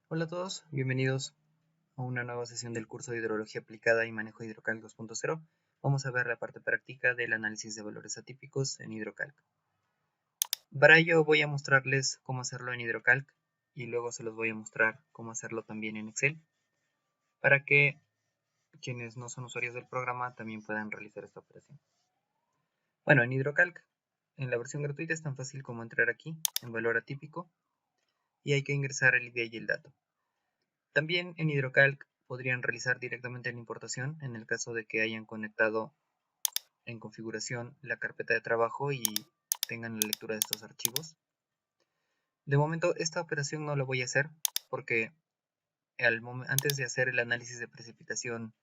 Hola a todos, bienvenidos a una nueva sesión del curso de Hidrología Aplicada y Manejo de HidroCalc 2.0. Vamos a ver la parte práctica del análisis de valores atípicos en HidroCalc. Para ello voy a mostrarles cómo hacerlo en HidroCalc y luego se los voy a mostrar cómo hacerlo también en Excel para que quienes no son usuarios del programa también puedan realizar esta operación. Bueno, en HidroCalc, en la versión gratuita es tan fácil como entrar aquí en valor atípico y hay que ingresar el ID y el dato. También en HidroCalc podrían realizar directamente la importación en el caso de que hayan conectado en configuración la carpeta de trabajo y tengan la lectura de estos archivos. De momento esta operación no la voy a hacer porque antes de hacer el análisis de precipitación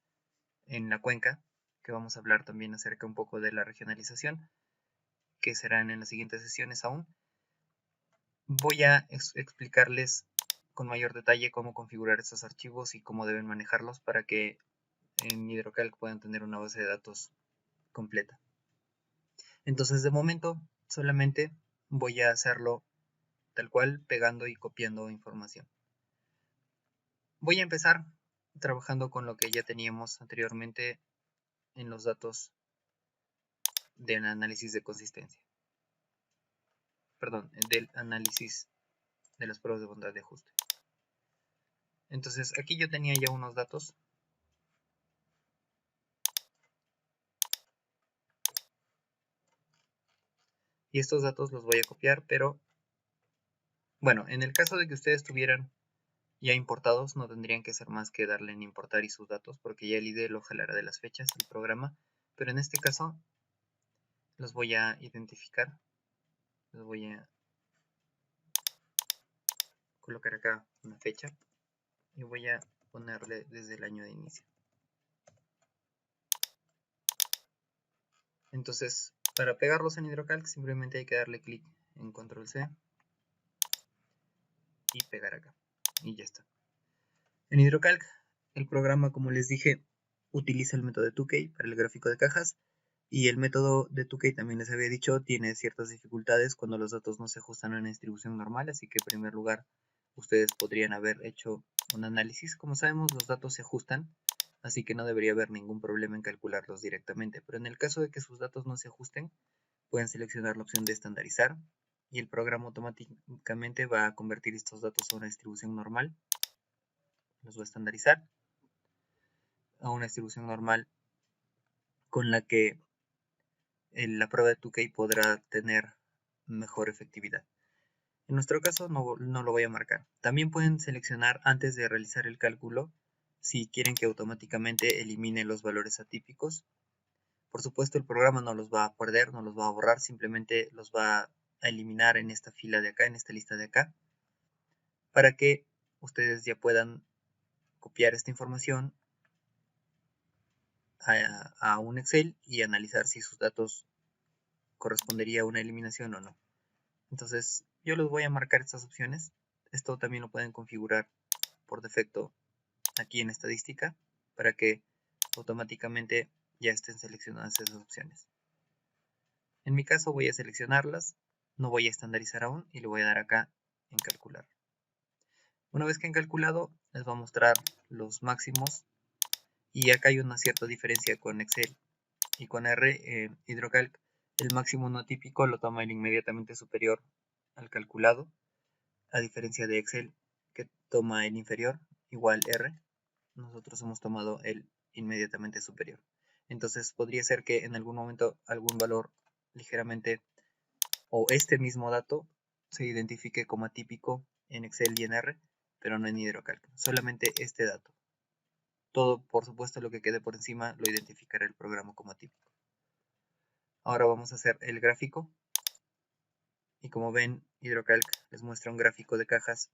en la cuenca, que vamos a hablar también acerca un poco de la regionalización, que serán en las siguientes sesiones aún, voy a explicarles con mayor detalle cómo configurar estos archivos y cómo deben manejarlos para que en HidroCalc puedan tener una base de datos completa. Entonces de momento solamente voy a hacerlo tal cual, pegando y copiando información. Voy a empezar trabajando con lo que ya teníamos anteriormente en los datos del análisis de consistencia. Perdón, del análisis de las pruebas de bondad de ajuste. Entonces aquí yo tenía ya unos datos. Y estos datos los voy a copiar, pero bueno, en el caso de que ustedes tuvieran ya importados, no tendrían que hacer más que darle en importar y sus datos, porque ya el ID lo jalará de las fechas del programa, pero en este caso los voy a identificar, los voy a colocar acá una fecha y voy a ponerle desde el año de inicio. Entonces, para pegarlos en HidroCalc simplemente hay que darle clic en Control C y pegar acá, y ya está. En HidroCalc, el programa, como les dije, utiliza el método de Tukey para el gráfico de cajas, y el método de Tukey, también les había dicho, tiene ciertas dificultades cuando los datos no se ajustan a una distribución normal, así que en primer lugar ustedes podrían haber hecho un análisis. Como sabemos, los datos se ajustan, así que no debería haber ningún problema en calcularlos directamente, pero en el caso de que sus datos no se ajusten, pueden seleccionar la opción de estandarizar y el programa automáticamente va a convertir estos datos a una distribución normal. Los va a estandarizar a una distribución normal con la que la prueba de Tukey podrá tener mejor efectividad. En nuestro caso no lo voy a marcar. También pueden seleccionar antes de realizar el cálculo si quieren que automáticamente elimine los valores atípicos. Por supuesto el programa no los va a perder, no los va a borrar, simplemente los va a eliminar en esta fila de acá, en esta lista de acá, para que ustedes ya puedan copiar esta información a un Excel y analizar si sus datos correspondería a una eliminación o no. Entonces yo les voy a marcar estas opciones. Esto también lo pueden configurar por defecto aquí en estadística para que automáticamente ya estén seleccionadas esas opciones. En mi caso voy a seleccionarlas, no voy a estandarizar aún y le voy a dar acá en calcular. Una vez que han calculado, les va a mostrar los máximos y acá hay una cierta diferencia con Excel y con R. En HidroCalc el máximo no típico lo toma el inmediatamente superior al calculado, a diferencia de Excel que toma el inferior igual R. Nosotros hemos tomado el inmediatamente superior. Entonces podría ser que en algún momento algún valor ligeramente o este mismo dato se identifique como atípico en Excel y en R, pero no en HidroCalc, solamente este dato. Todo, por supuesto, lo que quede por encima lo identificará el programa como atípico. Ahora vamos a hacer el gráfico. Y como ven, HidroCalc les muestra un gráfico de cajas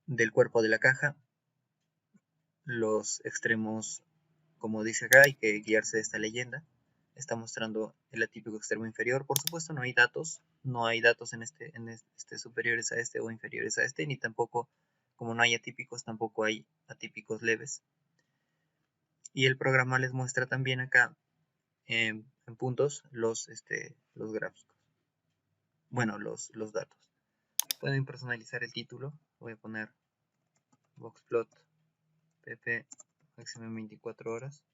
del cuerpo de la caja. Los extremos, como dice acá, hay que guiarse de esta leyenda. Está mostrando el atípico extremo inferior. Por supuesto no hay datos en este superiores a este o inferiores a este, ni tampoco, como no hay atípicos, tampoco hay atípicos leves. Y el programa les muestra también acá en puntos los gráficos. Bueno, los datos. Pueden personalizar el título. Voy a poner boxplot pp máximo en 24 horas.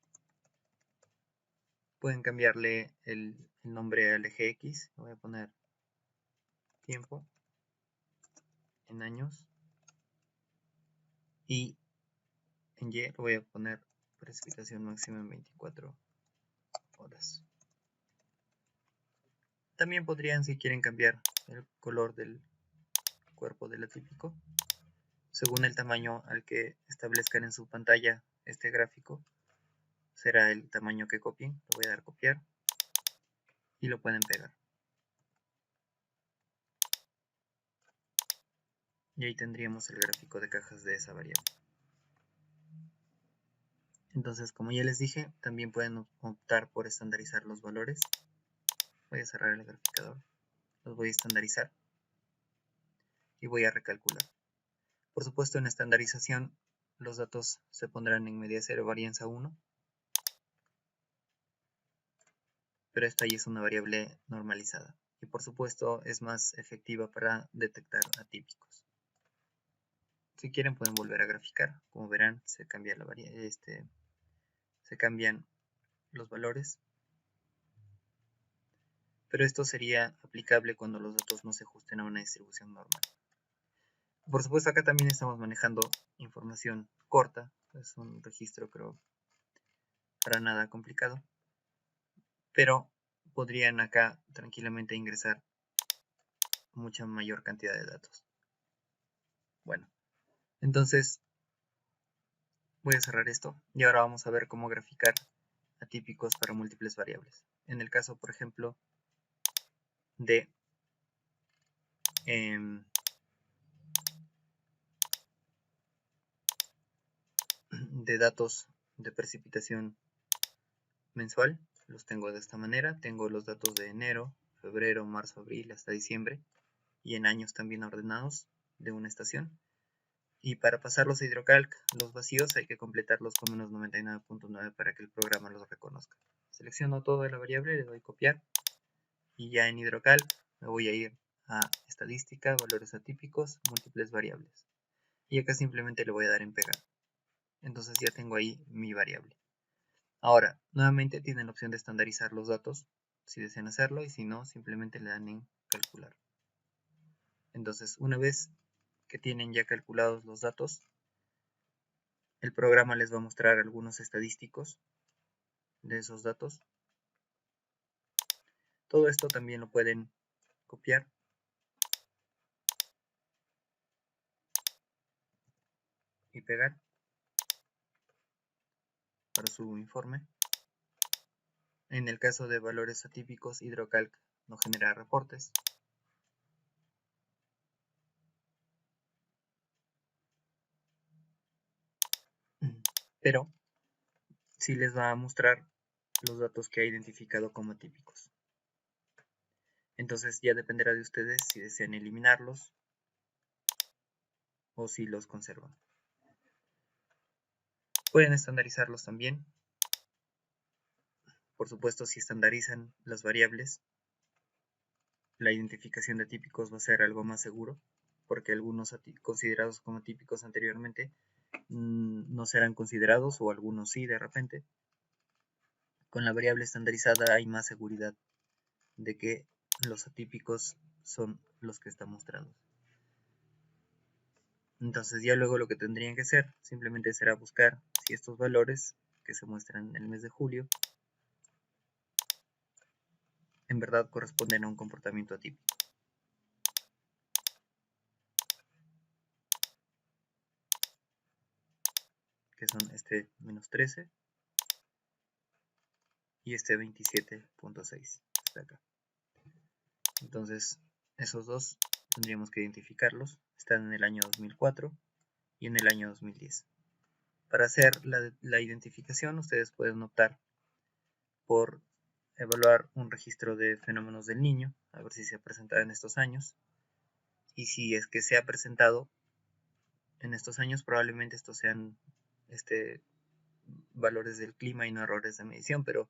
Pueden cambiarle el nombre al eje X. Voy a poner tiempo en años. Y en Y voy a poner precipitación máxima en 24 horas. También podrían, si quieren, cambiar el color del cuerpo del atípico según el tamaño al que establezcan en su pantalla este gráfico. Será el tamaño que copien. Le voy a dar copiar y lo pueden pegar. Y ahí tendríamos el gráfico de cajas de esa variable. Entonces, como ya les dije, también pueden optar por estandarizar los valores. Voy a cerrar el graficador. Los voy a estandarizar y voy a recalcular. Por supuesto, en estandarización los datos se pondrán en media cero varianza 1, pero esta ya es una variable normalizada y por supuesto es más efectiva para detectar atípicos. Si quieren pueden volver a graficar. Como verán, se cambia la se cambian los valores, pero esto sería aplicable cuando los datos no se ajusten a una distribución normal. Por supuesto, acá también estamos manejando información corta, es un registro, creo, para nada complicado, pero podrían acá tranquilamente ingresar mucha mayor cantidad de datos. Bueno, entonces voy a cerrar esto y ahora vamos a ver cómo graficar atípicos para múltiples variables. En el caso, por ejemplo, de datos de precipitación mensual, los tengo de esta manera. Tengo los datos de enero, febrero, marzo, abril hasta diciembre y en años también ordenados de una estación. Y para pasarlos a HydroCalc, los vacíos hay que completarlos con menos 99.9 para que el programa los reconozca. Selecciono toda la variable, le doy copiar y ya en HydroCalc me voy a ir a estadística, valores atípicos, múltiples variables. Y acá simplemente le voy a dar en pegar. Entonces ya tengo ahí mi variable. Ahora, nuevamente tienen la opción de estandarizar los datos si desean hacerlo y si no, simplemente le dan en calcular. Entonces, una vez que tienen ya calculados los datos, el programa les va a mostrar algunos estadísticos de esos datos. Todo esto también lo pueden copiar y pegar para su informe. En el caso de valores atípicos, HydroCalc no genera reportes. Pero sí les va a mostrar los datos que ha identificado como atípicos. Entonces ya dependerá de ustedes si desean eliminarlos o si los conservan. Pueden estandarizarlos también. Por supuesto, si estandarizan las variables, la identificación de atípicos va a ser algo más seguro, porque algunos considerados como atípicos anteriormente no serán considerados o algunos sí de repente. Con la variable estandarizada hay más seguridad de que los atípicos son los que están mostrados. Entonces ya luego lo que tendrían que hacer simplemente será buscar si estos valores que se muestran en el mes de julio en verdad corresponden a un comportamiento atípico. Que son este menos 13 y este 27.6 de acá. Entonces esos dos tendríamos que identificarlos. Están en el año 2004 y en el año 2010. Para hacer la identificación ustedes pueden optar por evaluar un registro de fenómenos del Niño, a ver si se ha presentado en estos años. Y si es que se ha presentado en estos años, probablemente estos sean valores del clima y no errores de medición, pero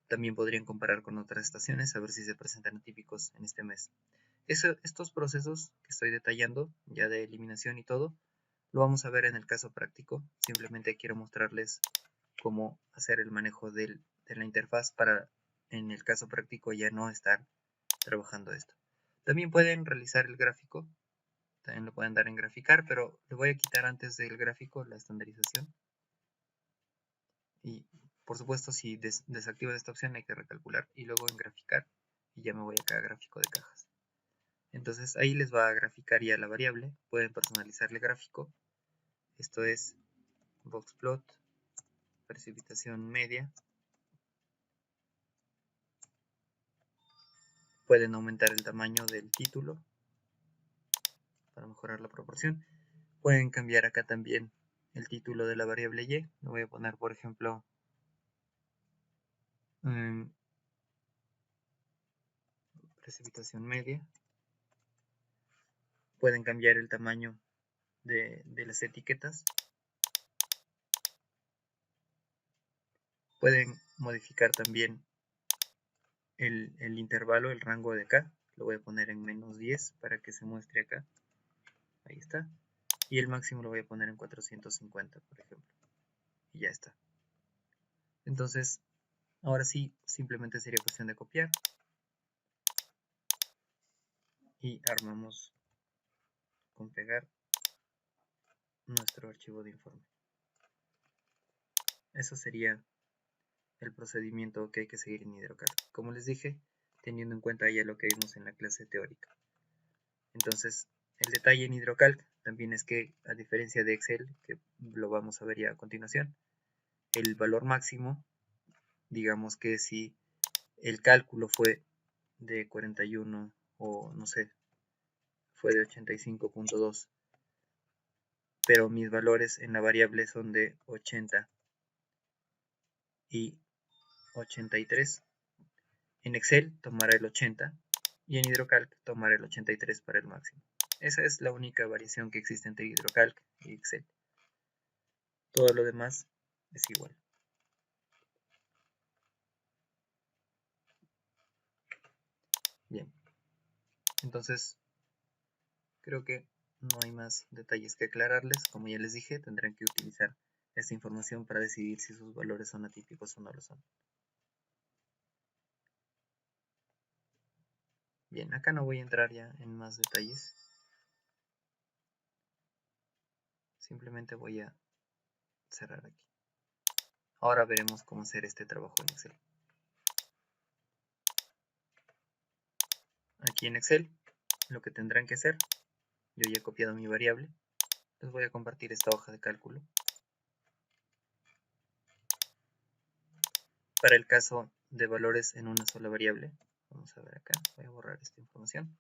también podrían comparar con otras estaciones a ver si se presentan atípicos en este mes. Estos procesos que estoy detallando, ya de eliminación y todo, lo vamos a ver en el caso práctico. Simplemente quiero mostrarles cómo hacer el manejo de la interfaz para, en el caso práctico, ya no estar trabajando esto. También pueden realizar el gráfico, también lo pueden dar en graficar, pero le voy a quitar antes del gráfico la estandarización. Y por supuesto, si desactivo esta opción hay que recalcular y luego en graficar, y ya me voy acá a gráfico de cajas. Entonces ahí les va a graficar ya la variable, pueden personalizarle gráfico. Esto es boxplot, precipitación media. Pueden aumentar el tamaño del título para mejorar la proporción. Pueden cambiar acá también el título de la variable y. Lo voy a poner, por ejemplo, precipitación media. Pueden cambiar el tamaño de las etiquetas. Pueden modificar también el intervalo, el rango de acá. Lo voy a poner en -10 para que se muestre acá. Ahí está. Y el máximo lo voy a poner en 450, por ejemplo. Y ya está. Entonces, ahora sí, simplemente sería cuestión de copiar. Y armamos con pegar nuestro archivo de informe. Eso sería el procedimiento que hay que seguir en HydroCalc. Como les dije, teniendo en cuenta ya lo que vimos en la clase teórica. Entonces, el detalle en HydroCalc también es que, a diferencia de Excel, que lo vamos a ver ya a continuación, el valor máximo, digamos que si el cálculo fue de 41 o no sé, fue de 85.2, pero mis valores en la variable son de 80 y 83. En Excel tomará el 80 y en HydroCalc tomará el 83 para el máximo. Esa es la única variación que existe entre HydroCalc y Excel. Todo lo demás es igual. Bien, entonces creo que no hay más detalles que aclararles. Como ya les dije, tendrán que utilizar esta información para decidir si sus valores son atípicos o no lo son. Bien, acá no voy a entrar ya en más detalles. Simplemente voy a cerrar aquí. Ahora veremos cómo hacer este trabajo en Excel. Aquí en Excel, lo que tendrán que hacer, yo ya he copiado mi variable, les voy a compartir esta hoja de cálculo. Para el caso de valores en una sola variable, vamos a ver acá, voy a borrar esta información.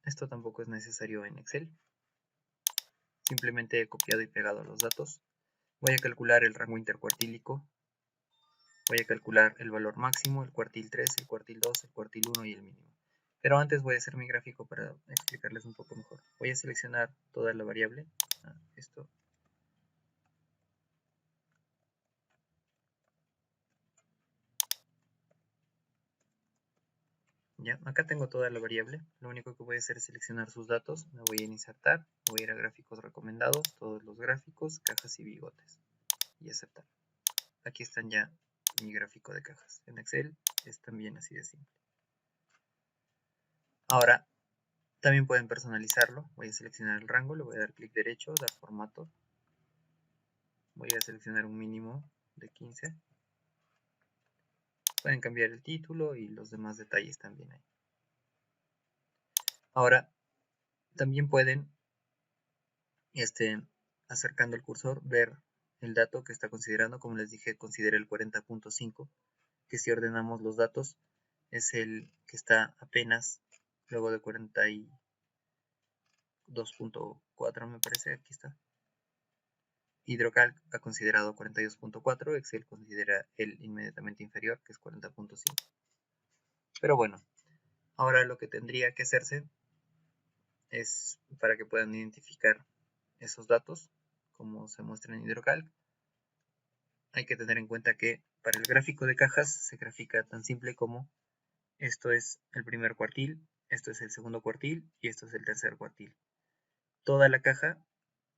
Esto tampoco es necesario en Excel. Simplemente he copiado y pegado los datos. Voy a calcular el rango intercuartílico. Voy a calcular el valor máximo, el cuartil 3, el cuartil 2, el cuartil 1 y el mínimo. Pero antes voy a hacer mi gráfico para explicarles un poco mejor. Voy a seleccionar toda la variable. Esto. Ya, acá tengo toda la variable. Lo único que voy a hacer es seleccionar sus datos. Me voy a insertar. Voy a ir a gráficos recomendados, todos los gráficos, cajas y bigotes. Y aceptar. Aquí están ya mi gráfico de cajas. En Excel es también así de simple. Ahora, también pueden personalizarlo. Voy a seleccionar el rango, le voy a dar clic derecho, dar formato. Voy a seleccionar un mínimo de 15. Pueden cambiar el título y los demás detalles también hay. Ahora, también pueden, acercando el cursor, ver el dato que está considerando. Como les dije, considera el 40.5, que si ordenamos los datos, es el que está apenas luego de 42.4, me parece, aquí está. HydroCalc ha considerado 42.4, Excel considera el inmediatamente inferior, que es 40.5. Pero bueno, ahora lo que tendría que hacerse es, para que puedan identificar esos datos, como se muestra en HydroCalc, hay que tener en cuenta que para el gráfico de cajas se grafica tan simple como esto es el primer cuartil, esto es el segundo cuartil y esto es el tercer cuartil. Toda la caja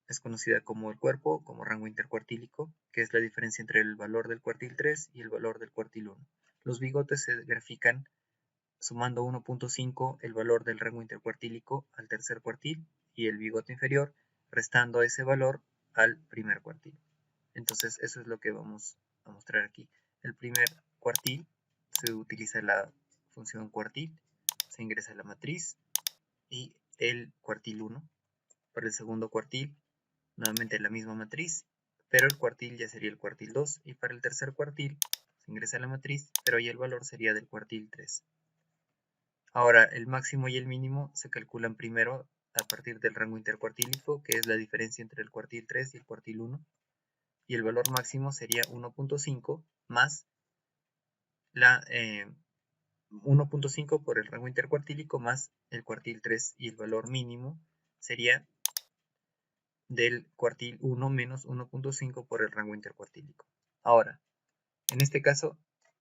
es conocida como el cuerpo, como rango intercuartílico, que es la diferencia entre el valor del cuartil 3 y el valor del cuartil 1. Los bigotes se grafican sumando 1.5 el valor del rango intercuartílico al tercer cuartil y el bigote inferior restando ese valor al primer cuartil. Entonces eso es lo que vamos a mostrar aquí. El primer cuartil se utiliza la función cuartil, se ingresa la matriz y el cuartil 1. Para el segundo cuartil, nuevamente la misma matriz, pero el cuartil ya sería el cuartil 2. Y para el tercer cuartil se ingresa la matriz, pero ahí el valor sería del cuartil 3. Ahora, el máximo y el mínimo se calculan primero a partir del rango intercuartílico, que es la diferencia entre el cuartil 3 y el cuartil 1. Y el valor máximo sería 1.5 más la 1.5 por el rango intercuartílico más el cuartil 3, y el valor mínimo sería del cuartil 1 menos 1.5 por el rango intercuartílico. Ahora, en este caso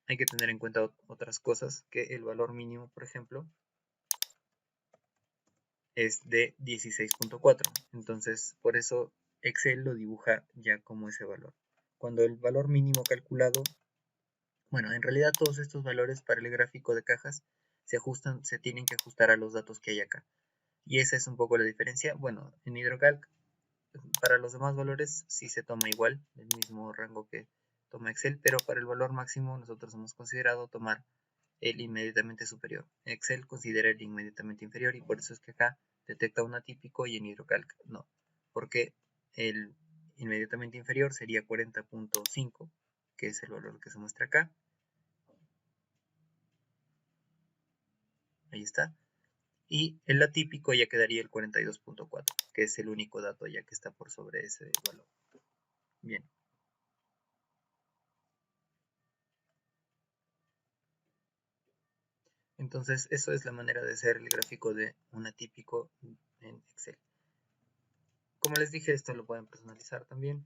hay que tener en cuenta otras cosas, que el valor mínimo, por ejemplo, es de 16.4. Entonces, por eso Excel lo dibuja ya como ese valor. Cuando el valor mínimo calculado, bueno, en realidad todos estos valores para el gráfico de cajas se tienen que ajustar a los datos que hay acá. Y esa es un poco la diferencia. Bueno, en HydroCalc, para los demás valores sí se toma igual, el mismo rango que toma Excel, pero para el valor máximo nosotros hemos considerado tomar el inmediatamente superior. Excel considera el inmediatamente inferior y por eso es que acá detecta un atípico y en HydroCalc no, porque el inmediatamente inferior sería 40.5, que es el valor que se muestra acá. Ahí está. Y el atípico ya quedaría el 42.4, que es el único dato ya que está por sobre ese valor. Bien. Entonces, eso es la manera de hacer el gráfico de un atípico en Excel. Como les dije, esto lo pueden personalizar también.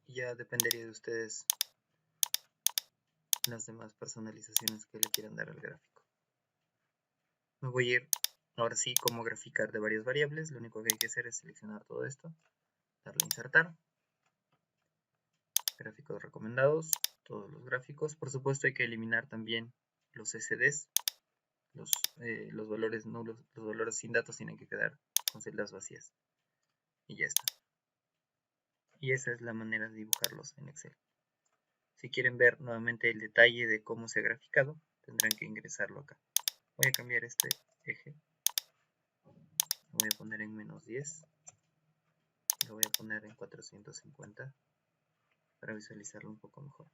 Y ya dependería de ustedes las demás personalizaciones que le quieran dar al gráfico. Me voy a ir ahora sí como graficar de varias variables. Lo único que hay que hacer es seleccionar todo esto, darle a insertar, gráficos recomendados, todos los gráficos. Por supuesto hay que eliminar también los SDs, los valores nulos, los valores sin datos tienen que quedar con celdas vacías. Y ya está. Y esa es la manera de dibujarlos en Excel. Si quieren ver nuevamente el detalle de cómo se ha graficado, tendrán que ingresarlo acá. Voy a cambiar este eje. Lo voy a poner en -10. Lo voy a poner en 450 para visualizarlo un poco mejor.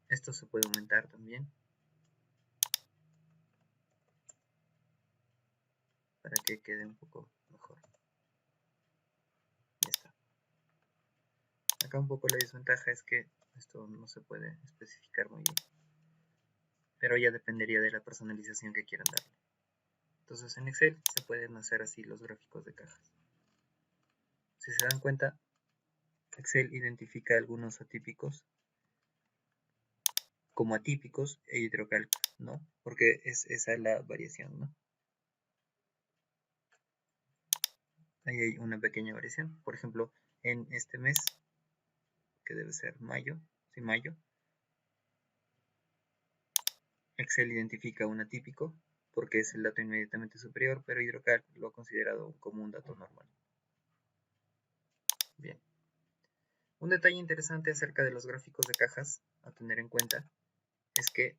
Esto se puede aumentar también para que quede un poco mejor. Ya está. Acá un poco la desventaja es que esto no se puede especificar muy bien, pero ya dependería de la personalización que quieran darle. Entonces en Excel se pueden hacer así los gráficos de cajas. Si se dan cuenta, Excel identifica algunos atípicos como atípicos e HydroCalc, ¿no? Porque es esa la variación, ¿no? Ahí hay una pequeña variación. Por ejemplo, en este mes, que debe ser mayo, sí, mayo, Excel identifica un atípico porque es el dato inmediatamente superior, pero HydroCalc lo ha considerado como un dato normal. Bien. Un detalle interesante acerca de los gráficos de cajas a tener en cuenta es que,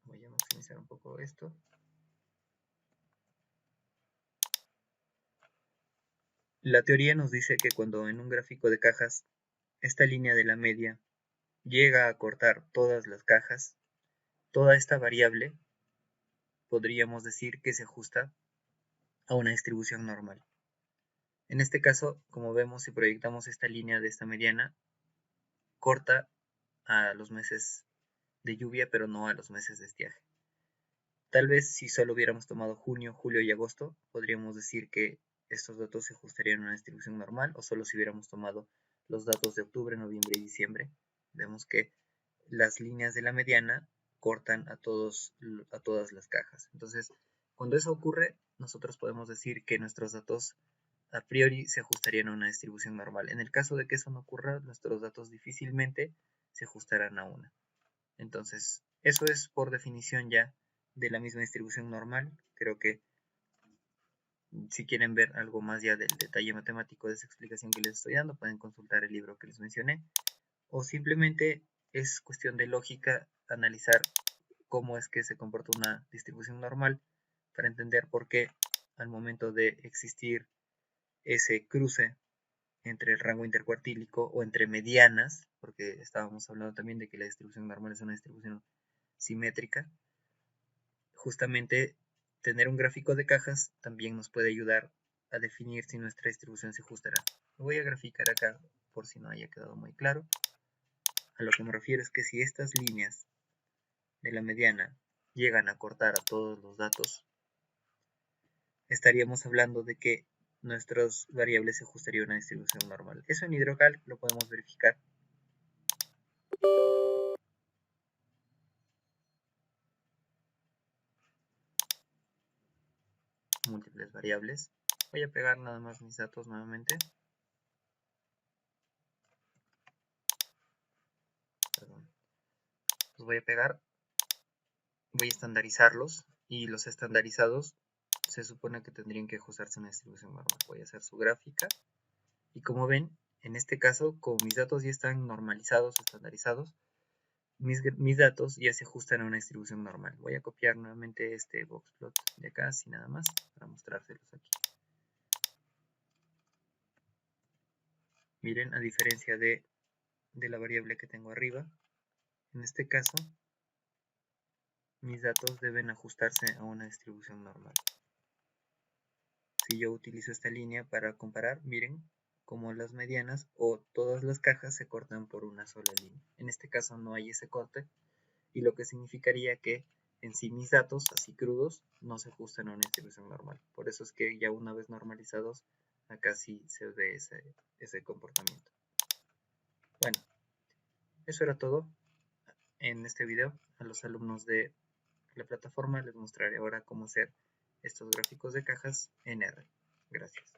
voy a maximizar un poco esto, la teoría nos dice que cuando en un gráfico de cajas esta línea de la media llega a cortar todas las cajas, toda esta variable podríamos decir que se ajusta a una distribución normal. En este caso, como vemos, si proyectamos esta línea de esta mediana, corta a los meses de lluvia, pero no a los meses de estiaje. Tal vez si solo hubiéramos tomado junio, julio y agosto, podríamos decir que estos datos se ajustarían a una distribución normal, o solo si hubiéramos tomado los datos de octubre, noviembre y diciembre. Vemos que las líneas de la mediana cortan a todas las cajas. Entonces, cuando eso ocurre, nosotros podemos decir que nuestros datos a priori se ajustarían a una distribución normal. En el caso de que eso no ocurra, nuestros datos difícilmente se ajustarán a una. Entonces, eso es por definición ya de la misma distribución normal. Creo que si quieren ver algo más ya del detalle matemático de esa explicación que les estoy dando, pueden consultar el libro que les mencioné. O simplemente es cuestión de lógica analizar cómo es que se comporta una distribución normal para entender por qué al momento de existir ese cruce entre el rango intercuartílico o entre medianas, porque estábamos hablando también de que la distribución normal es una distribución simétrica, justamente tener un gráfico de cajas también nos puede ayudar a definir si nuestra distribución se ajustará. Lo voy a graficar acá por si no haya quedado muy claro. A lo que me refiero es que si estas líneas de la mediana llegan a cortar a todos los datos, estaríamos hablando de que nuestras variables se ajustarían a una distribución normal. Eso en HidroCalc lo podemos verificar. Múltiples variables. Voy a pegar nada más mis datos nuevamente. Perdón. Los voy a pegar. Voy a estandarizarlos y los estandarizados se supone que tendrían que ajustarse a una distribución normal. Voy a hacer su gráfica y como ven, en este caso, como mis datos ya están normalizados, estandarizados, mis datos ya se ajustan a una distribución normal. Voy a copiar nuevamente este boxplot de acá, así nada más, para mostrárselos aquí. Miren, a diferencia de la variable que tengo arriba, en este caso, mis datos deben ajustarse a una distribución normal. Si yo utilizo esta línea para comparar, miren como las medianas o todas las cajas se cortan por una sola línea. En este caso no hay ese corte, y lo que significaría que en sí mis datos, así crudos, no se ajustan a una distribución normal. Por eso es que ya una vez normalizados, acá sí se ve ese comportamiento. Bueno, eso era todo en este video. A los alumnos de la plataforma les mostraré ahora cómo hacer estos gráficos de cajas en R. Gracias.